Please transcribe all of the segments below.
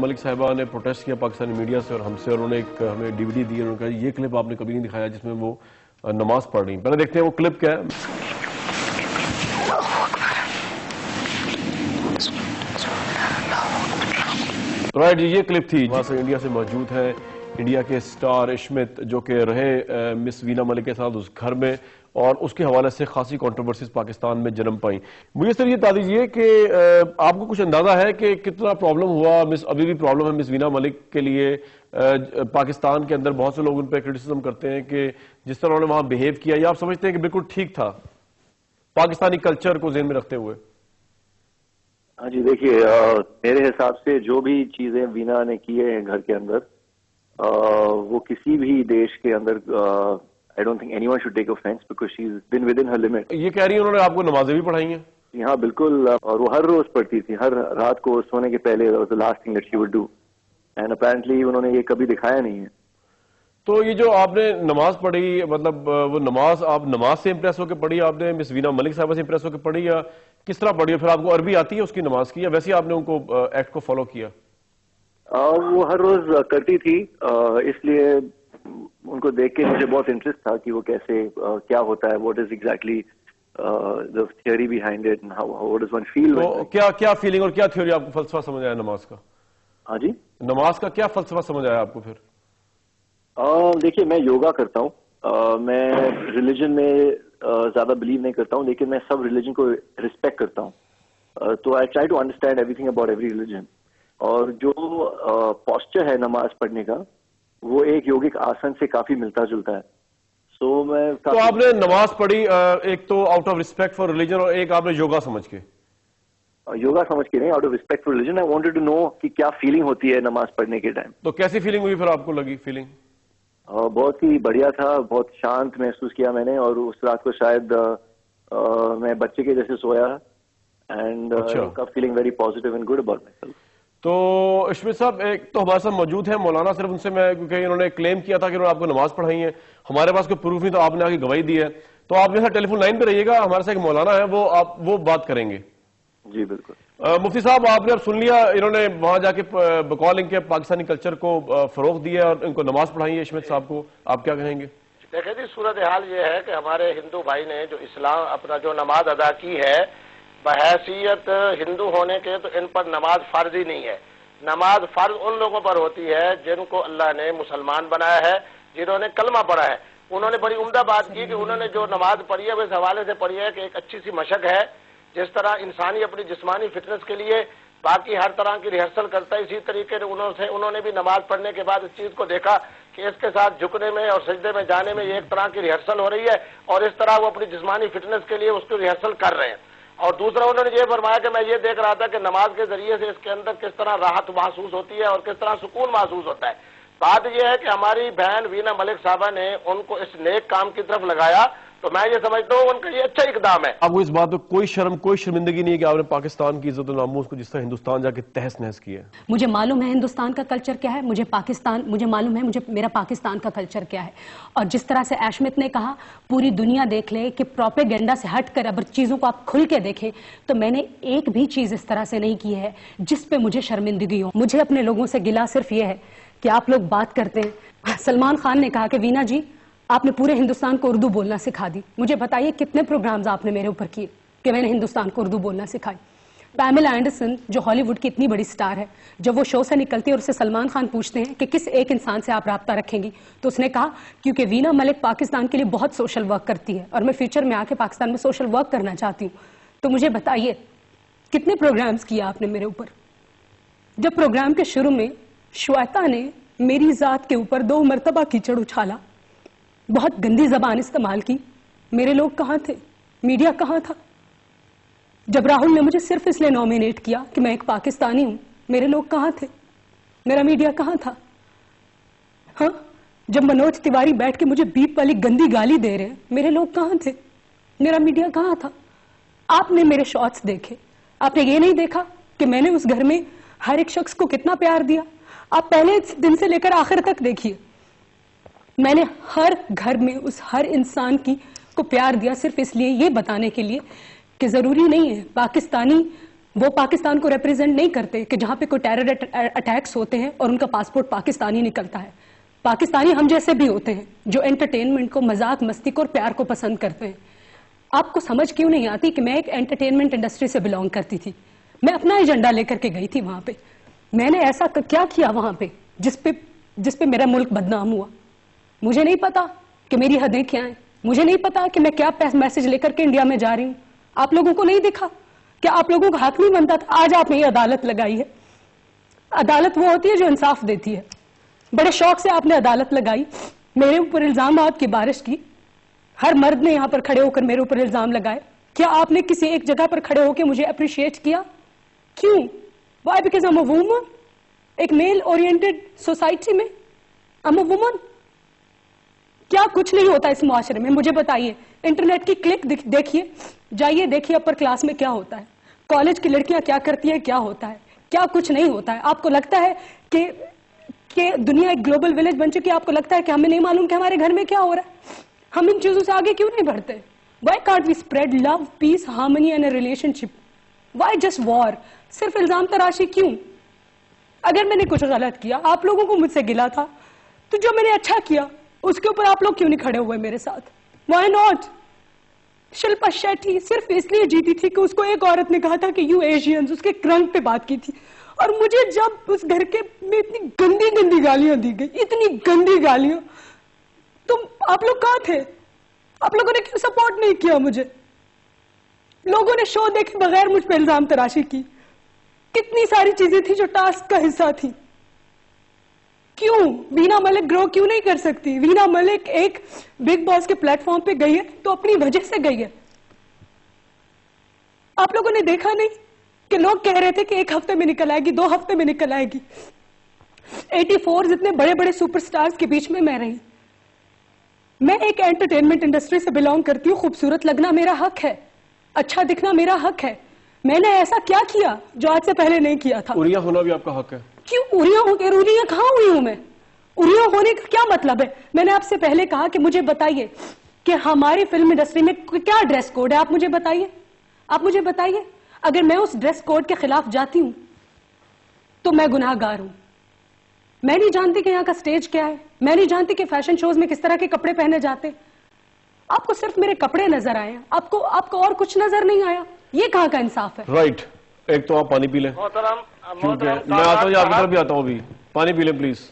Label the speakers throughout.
Speaker 1: ملک صاحبہ نے پروٹیسٹ کیا پاکستانی میڈیا سے اور ہم سے، اور انہوں نے ہمیں ڈی وی ڈی دی، انہوں نے کہا یہ کلپ آپ نے کبھی نہیں دکھایا جس میں وہ نماز پڑھ رہی ہیں. پہلے دیکھتے ہیں وہ کلپ کیا ہے. رائٹ جی، یہ کلپ تھی. وہاں سے انڈیا سے موجود ہیں انڈیا کے سٹار اشمت، جو کہ رہے مس وینا ملک کے ساتھ اس گھر میں، اور اس کے حوالے سے خاصی کنٹروورسیز پاکستان میں جنم پائیں. مجھے صرف یہ بتا دیجئے کہ آپ کو کچھ اندازہ ہے کہ کتنا پرابلم ہوا، ابھی بھی پرابلم ہے مس وینا ملک کے لیے؟ پاکستان کے اندر بہت سے لوگ ان پہ کرٹیسزم کرتے ہیں کہ جس طرح انہوں نے وہاں بیہیو کیا، یا آپ سمجھتے ہیں کہ بالکل ٹھیک تھا پاکستانی کلچر کو ذہن میں رکھتے ہوئے؟
Speaker 2: ہاں جی، دیکھیے میرے حساب سے جو بھی چیزیں وینا نے کی ہیں گھر کے اندر، وہ کسی بھی دیش کے اندر I don't think anyone should take offense because she's been within her limit.
Speaker 1: یہ کہہ رہی ہیں انہوں نے آپ کو نمازیں بھی پڑھائی ہیں؟
Speaker 2: ہاں بالکل، اور وہ ہر روز پڑھتی تھی، ہر رات کو سونے کے پہلے. that was the last thing that she would do. And apparently انہوں نے یہ کبھی دکھایا نہیں ہے.
Speaker 1: تو یہ جو آپ نے نماز پڑھی، مطلب وہ نماز آپ نماز سے امپریس ہو کے پڑھی، آپ نے مس وینا ملک صاحبہ سے امپریس ہو کے پڑھی، یا کس طرح پڑھی؟ پھر آپ کو عربی آتی ہے اس کی نماز کی، یا ویسے آپ نے ان کو ایکٹ کو فالو کیا؟
Speaker 2: وہ ہر روز کرتی تھی، اس لیے ان کو دیکھ کے مجھے بہت انٹرسٹ تھا کہ وہ کیسے کیا ہوتا ہے، what is exactly the theory behind it and how does one feel.
Speaker 1: تو کیا فیلنگ اور کیا تھیوری آپ کو فلسفہ سمجھ آیا نماز کا؟
Speaker 2: ہاں جی،
Speaker 1: نماز کا کیا فلسفہ سمجھ آیا آپ کو پھر؟
Speaker 2: دیکھیے میں یوگا کرتا ہوں، میں ریلیجن میں زیادہ بلیو نہیں کرتا ہوں، لیکن میں سب ریلیجن کو ریسپیکٹ کرتا ہوں. تو I try to understand everything about every religion. اور جو پوسچر ہے نماز پڑھنے کا، وہ ایک یوگک آسن سے کافی ملتا جلتا ہے.
Speaker 1: تو آپ نے نماز پڑھی ایک تو out of respect for religion, اور ایک آپ نے یوگا سمجھ کے؟
Speaker 2: یوگا سمجھ کے نہیں، out of respect for religion. I wanted to know کہ کیا فیلنگ ہوتی ہے نماز پڑھنے کے ٹائم.
Speaker 1: تو کیسی فیلنگ ہوئی پھر آپ کو لگی فیلنگ؟
Speaker 2: بہت ہی بڑھیا تھا، بہت شانت محسوس کیا میں نے، اور اس رات کو شاید میں بچے کے جیسے سویا، and feeling very positive and good about myself.
Speaker 1: تو اشمت صاحب ایک تو ہمارے ساتھ موجود ہیں مولانا، صرف ان سے میں، کیونکہ انہوں نے کلیم کیا تھا کہ انہوں نے آپ کو نماز پڑھائی ہے، ہمارے پاس کوئی پروف نہیں، تو آپ نے آگے گواہی دی ہے. تو آپ جیسا ٹیلی فون لائن پہ رہیے گا، ہمارے ساتھ ایک مولانا ہے، وہ بات کریں گے.
Speaker 2: جی بالکل.
Speaker 1: مفتی صاحب آپ نے اب سن لیا، انہوں نے وہاں جا کے بقول ان کے پاکستانی کلچر کو فروغ دیا اور ان کو نماز پڑھائی ہے اشمت صاحب کو، آپ کیا کہیں گے؟
Speaker 3: دیکھیں جی، صورتحال یہ ہے کہ ہمارے ہندو بھائی نے جو اسلام اپنا جو نماز ادا کی ہے، بحیثیت ہندو ہونے کے تو ان پر نماز فرض ہی نہیں ہے. نماز فرض ان لوگوں پر ہوتی ہے جن کو اللہ نے مسلمان بنایا ہے، جنہوں نے کلمہ پڑھا ہے. انہوں نے بڑی عمدہ بات کی کہ انہوں نے جو نماز پڑھی ہے وہ اس حوالے سے پڑھی ہے کہ ایک اچھی سی مشق ہے. جس طرح انسانی اپنی جسمانی فٹنس کے لیے باقی ہر طرح کی ریہرسل کرتا ہے، اسی طریقے سے انہوں نے بھی نماز پڑھنے کے بعد اس چیز کو دیکھا کہ اس کے ساتھ جھکنے میں اور سجدے میں جانے میں یہ ایک طرح کی ریہرسل ہو رہی ہے، اور اس طرح وہ اپنی جسمانی فٹنس کے لیے اس کی ریہرسل کر رہے ہیں. اور دوسرا انہوں نے یہ فرمایا کہ میں یہ دیکھ رہا تھا کہ نماز کے ذریعے سے اس کے اندر کس طرح راحت محسوس ہوتی ہے اور کس طرح سکون محسوس ہوتا ہے. بات یہ ہے کہ ہماری بہن وینا ملک صاحبہ نے ان کو اس نیک کام کی طرف لگایا، تو میں یہ سمجھتا ہوں ان کا یہ اچھا اقدام ہے.
Speaker 1: آپ کو اس بات پہ کوئی شرم کوئی شرمندگی نہیں ہے کہ آپ نے پاکستان کی عزت و ناموس کو جس طرح ہندوستان جا کے تہس نہس کیا ہے؟
Speaker 4: مجھے معلوم ہے ہندوستان کا کلچر کیا ہے، مجھے معلوم ہے میرا پاکستان کا کلچر کیا ہے. اور جس طرح سے اشمت نے کہا پوری دنیا دیکھ لے کہ پروپیگنڈا سے ہٹ کر اگر چیزوں کو آپ کھل کے دیکھیں تو میں نے ایک بھی چیز اس طرح سے نہیں کی ہے جس پہ مجھے شرمندگی ہو. مجھے اپنے لوگوں سے گلہ صرف یہ ہے کہ آپ لوگ بات کرتے ہیں. سلمان خان نے کہا کہ وینا جی آپ نے پورے ہندوستان کو اردو بولنا سکھا دی. مجھے بتائیے کتنے پروگرامز آپ نے میرے اوپر کیے کہ میں نے ہندوستان کو اردو بولنا سکھائی. پیملا اینڈرسن جو ہالی ووڈ کی اتنی بڑی سٹار ہے، جب وہ شو سے نکلتی ہے اور اسے سلمان خان پوچھتے ہیں کہ کس ایک انسان سے آپ رابطہ رکھیں گی، تو اس نے کہا کیونکہ وینا ملک پاکستان کے لیے بہت سوشل ورک کرتی ہے اور میں فیوچر میں آ کے پاکستان میں سوشل ورک کرنا چاہتی ہوں. تو مجھے بتائیے کتنے پروگرامز کیا آپ نے میرے اوپر. جب پروگرام کے شروع میں شویتا نے میری ذات کے اوپر 2 مرتبہ کیچڑ اچھالا، بہت گندی زبان استعمال کی، میرے لوگ کہاں تھے؟ میڈیا کہاں تھا؟ جب راہل نے مجھے صرف اس لیے نومینیٹ کیا کہ میں ایک پاکستانی ہوں، میرے لوگ کہاں تھے؟ میرا میڈیا کہاں تھا؟ ہاں، جب منوج تیواری بیٹھ کے مجھے بیپ والی گندی گالی دے رہے ہیں، میرے لوگ کہاں تھے؟ میرا میڈیا کہاں تھا؟ آپ نے میرے شارٹس دیکھے، آپ نے یہ نہیں دیکھا کہ میں نے اس گھر میں ہر ایک شخص کو کتنا پیار دیا. آپ پہلے دن سے لے کر آخر تک دیکھیے، میں نے ہر گھر میں اس ہر انسان کو پیار دیا، صرف اس لیے یہ بتانے کے لیے کہ ضروری نہیں ہے پاکستانی وہ پاکستان کو ریپریزنٹ نہیں کرتے کہ جہاں پہ کوئی ٹیرر اٹیکس ہوتے ہیں اور ان کا پاسپورٹ پاکستانی نکلتا ہے. پاکستانی ہم جیسے بھی ہوتے ہیں جو انٹرٹینمنٹ کو، مذاق مستی کو اور پیار کو پسند کرتے ہیں. آپ کو سمجھ کیوں نہیں آتی کہ میں ایک انٹرٹینمنٹ انڈسٹری سے بلانگ کرتی تھی. میں اپنا ایجنڈا لے کر کے گئی تھی وہاں پہ. میں نے ایسا کیا کیا وہاں پہ جس پہ میرا ملک بدنام ہوا. مجھے نہیں پتا کہ میری حدیں کیا ہیں. مجھے نہیں پتا کہ میں کیا میسج لے کر کے انڈیا میں جا رہی ہوں. آپ لوگوں کو نہیں دکھا کہ آپ لوگوں کا حق نہیں بنتا تھا؟ آج آپ نے یہ عدالت لگائی ہے. عدالت وہ ہوتی ہے جو انصاف دیتی ہے. بڑے شوق سے آپ نے عدالت لگائی، میرے اوپر الزامات کی بارش کی. ہر مرد نے یہاں پر کھڑے ہو کر میرے اوپر الزام لگائے. کیا آپ نے کسی ایک جگہ پر کھڑے ہو کے مجھے اپریشیٹ کیا؟ کیوں؟ Why? Because I'm a woman. ایک میل اورینٹڈ سوسائٹی میں I'm a woman. کیا کچھ نہیں ہوتا اس معاشرے میں؟ مجھے بتائیے. انٹرنیٹ کی کلک دیکھیے، جائیے دیکھیے اپر کلاس میں کیا ہوتا ہے. کالج کی لڑکیاں کیا کرتی ہیں، کیا ہوتا ہے. کیا کچھ نہیں ہوتا ہے. آپ کو لگتا ہے کہ دنیا ایک گلوبل ولیج بن چکی ہے؟ آپ کو لگتا ہے کہ ہمیں نہیں معلوم کہ ہمارے گھر میں کیا ہو رہا ہے؟ ہم ان چیزوں سے آگے کیوں نہیں بڑھتے؟ Why can't we spread love, peace, harmony and a relationship? Why just war? صرف الزام تراشی کیوں؟ اگر میں نے کچھ غلط کیا، آپ لوگوں کو مجھ سے گلا تھا، تو جو میں نے اچھا کیا اس کے اوپر آپ لوگ کیوں نہیں کھڑے ہوئے میرے ساتھ؟ Why not? شلپا شیٹھی صرف اس لیے جیتی تھی کہ اس کو ایک عورت نے کہا تھا کہ یو ایشینز، اس کے رنگ پہ بات کی تھی. اور مجھے جب اس گھر کے میں اتنی گندی گندی گالیاں دی گئی، اتنی گندی گالیاں، تو آپ لوگ کہاں تھے؟ آپ لوگوں نے کیوں سپورٹ نہیں کیا مجھے؟ لوگوں نے شو دیکھے بغیر مجھ پہ الزام تراشی کی. کتنی ساری چیزیں تھی جو ٹاسک کا حصہ تھی. کیوں وینا ملک گرو کیوں نہیں کر سکتی؟ وینا ملک ایک بگ باس کے پلیٹ فارم پہ گئی ہے تو اپنی وجہ سے گئی ہے. آپ لوگوں نے دیکھا نہیں کہ لوگ کہہ رہے تھے کہ 1 ہفتے میں نکل آئے گی، 2 ہفتے میں نکل آئے گی. 84 اتنے بڑے بڑے سپر سٹارز کے بیچ میں رہی. میں ایک انٹرٹینمنٹ انڈسٹری سے بلانگ کرتی ہوں. خوبصورت لگنا میرا حق ہے، اچھا دکھنا میرا حق ہے. میں نے ایسا کیا کیا جو آج سے پہلے نہیں کیا تھا؟
Speaker 1: اریاں ہونا بھی آپ کا حق ہے.
Speaker 4: کیوں اریاں ہو گئے؟ اریاں کہاں ہوئی ہوں میں؟ اریاں ہونے کا کیا مطلب ہے؟ میں نے آپ سے پہلے کہا کہ مجھے بتائیے کہ ہماری فلم انڈسٹری میں کیا ڈریس کوڈ ہے. آپ مجھے بتائیے، آپ مجھے بتائیے. اگر میں اس ڈریس کوڈ کے خلاف جاتی ہوں تو میں گناہ گار ہوں. میں نہیں جانتی کہ یہاں کا سٹیج کیا ہے. میں نہیں جانتی کہ فیشن شوز میں کس طرح کے کپڑے پہنے جاتے. آپ کو صرف میرے کپڑے نظر آئے، آپ کو اور کچھ نظر نہیں آیا. یہ کہاں کا انصاف ہے؟
Speaker 1: رائٹ. ایک تو آپ پانی پی لیں، کیونکہ میں آتا ہوں، آپ کی طرف بھی آتا ہوں. ابھی پانی پی لیں پلیز.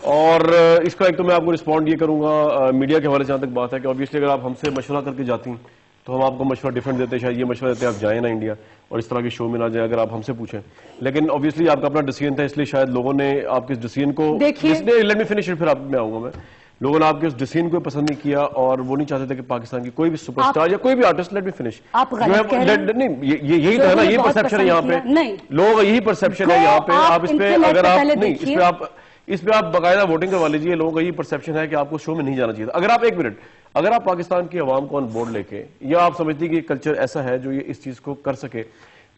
Speaker 1: اور اس کا ایک تو میں آپ کو رسپونڈ یہ کروں گا میڈیا کے حوالے سے. جہاں تک بات ہے کہ obviously اگر آپ ہم سے مشورہ کر کے جاتی ہیں تو ہم آپ کو مشورہ ڈفرینٹ دیتے ہیں. شاید یہ مشورہ دیتے ہیں آپ جائیں نا انڈیا اور اس طرح کی شو میں نہ جائیں اگر آپ ہم سے پوچھیں. لیکن obviously آپ کا اپنا ڈیسیژن تھا، اس لیے شاید لوگوں نے آپ کے اس ڈیسیژن کو لیٹ می فنش، پھر آپ میں آؤں گا. میں لوگوں نے آپ کے اس ڈیسیژن کو پسند نہیں کیا اور وہ نہیں چاہتے تھے کہ پاکستان کی کوئی بھی سپر اسٹار یا کوئی بھی آرٹسٹ، لیٹ می فنش. یہی تو ہے نا، یہی پرسپشن ہے یہاں پہ. لوگوں کا یہی پرسپشن ہے یہاں پہ. آپ اس پہ اگر آپ نہیں اس پہ آپ باقاعدہ ووٹنگ کروا لیجیے. لوگوں کا یہی پرسپشن ہے کہ آپ کو شو میں نہیں جانا چاہیے. اگر آپ ایک منٹ، اگر آپ پاکستان کی عوام کو آن بورڈ لے کے، یا آپ سمجھتی کہ کلچر ایسا ہے جو یہ اس چیز کو کر سکے،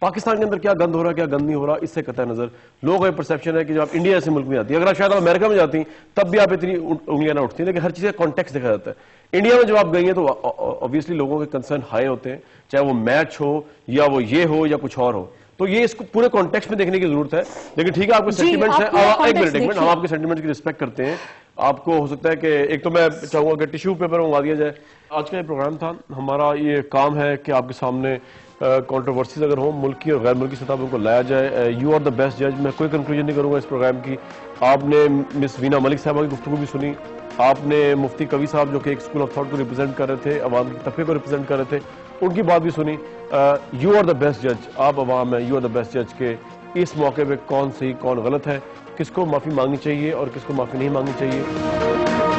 Speaker 1: پاکستان کے اندر کیا گند ہو رہا ہے کیا گند نہیں ہو رہا اس سے قطع نظر لوگوں کا یہ پرسپشن ہے کہ جب آپ انڈیا ایسے ملک میں آتی ہیں، اگر آپ شاید امریکہ میں جاتی ہیں تب بھی آپ اتنی انگلیاں نہ اٹھتی ہیں. لیکن ہر چیز کا کانٹیکسٹ دیکھا جاتا ہے. انڈیا میں جب آپ گئی ہیں تو obviously لوگوں کے کنسرن ہائی ہوتے ہیں، چاہے وہ میچ ہو یا وہ یہ ہو یا کچھ اور ہو. تو یہ اس کو پورے کانٹیکسٹ میں دیکھنے کی ضرورت ہے. لیکن ٹھیک ہے، آپ کے سینٹیمنٹس ہیں. ایک منٹ، ہم آپ کے سینٹیمنٹ کی رسپیکٹ کرتے ہیں. آپ کو ہو سکتا ہے کہ ایک تو میں چاہوں گا کہ ٹیشو پیپر منگوا دیا جائے. آج کا یہ پروگرام تھا. ہمارا یہ کام ہے کہ آپ کے سامنے کنٹروورسیز اگر ہوں ملکی اور غیر ملکی سطح پر ان کو لایا جائے. یو آر دا بیسٹ جج. میں کوئی کنکلوژن نہیں کروں گا اس پروگرام کی. آپ نے مس وینا ملک صاحبہ کی گفتگو بھی سنی. آپ نے مفتی قوی صاحب جو کہ ایک اسکول آف تھاٹ کو ریپرزینٹ کر رہے تھے، عوام کے طبقے کو ریپرزینٹ کر رہے تھے، ان کی بات بھی سنی. یو آر دا بیسٹ جج. آپ عوام ہیں، یو آر دا بیسٹ جج کہ اس موقع پہ کون صحیح کون غلط ہے، کس کو معافی مانگنی چاہیے اور کس کو معافی نہیں مانگنی چاہیے.